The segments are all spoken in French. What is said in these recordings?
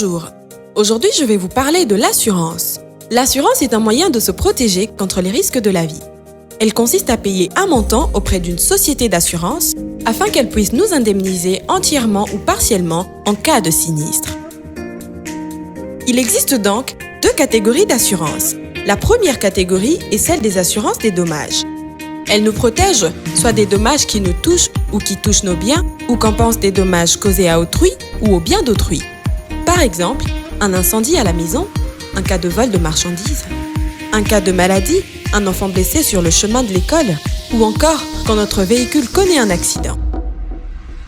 Bonjour, aujourd'hui je vais vous parler de l'assurance. L'assurance est un moyen de se protéger contre les risques de la vie. Elle consiste à payer un montant auprès d'une société d'assurance afin qu'elle puisse nous indemniser entièrement ou partiellement en cas de sinistre. Il existe donc deux catégories d'assurance. La première catégorie est celle des assurances des dommages. Elle nous protège soit des dommages qui nous touchent ou qui touchent nos biens ou compensent des dommages causés à autrui ou aux biens d'autrui. Par exemple, un incendie à la maison, un cas de vol de marchandises, un cas de maladie, un enfant blessé sur le chemin de l'école ou encore quand notre véhicule connaît un accident.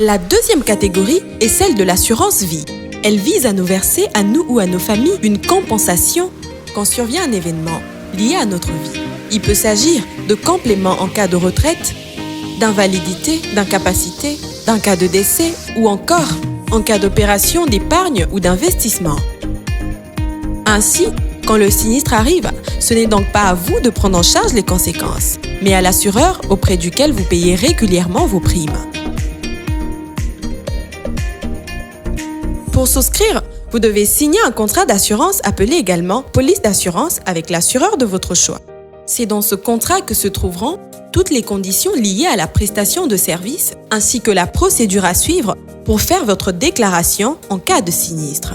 La deuxième catégorie est celle de l'assurance vie. Elle vise à nous verser à nous ou à nos familles une compensation quand survient un événement lié à notre vie. Il peut s'agir de compléments en cas de retraite, d'invalidité, d'incapacité, d'un cas de décès ou encore en cas d'opération d'épargne ou d'investissement. Ainsi, quand le sinistre arrive, ce n'est donc pas à vous de prendre en charge les conséquences, mais à l'assureur auprès duquel vous payez régulièrement vos primes. Pour souscrire, vous devez signer un contrat d'assurance appelé également police d'assurance avec l'assureur de votre choix. C'est dans ce contrat que se trouveront toutes les conditions liées à la prestation de services ainsi que la procédure à suivre pour faire votre déclaration en cas de sinistre.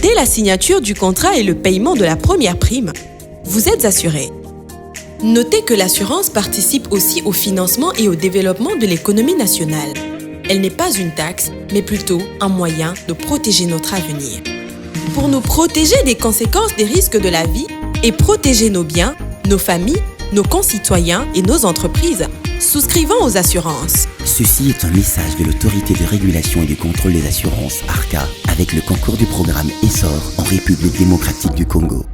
Dès la signature du contrat et le paiement de la première prime, vous êtes assuré. Notez que l'assurance participe aussi au financement et au développement de l'économie nationale. Elle n'est pas une taxe, mais plutôt un moyen de protéger notre avenir. Pour nous protéger des conséquences des risques de la vie et protéger nos biens, nos familles, nos concitoyens et nos entreprises, souscrivons aux assurances. Ceci est un message de l'Autorité de régulation et de contrôle des assurances, ARCA, avec le concours du programme ESSOR en République démocratique du Congo.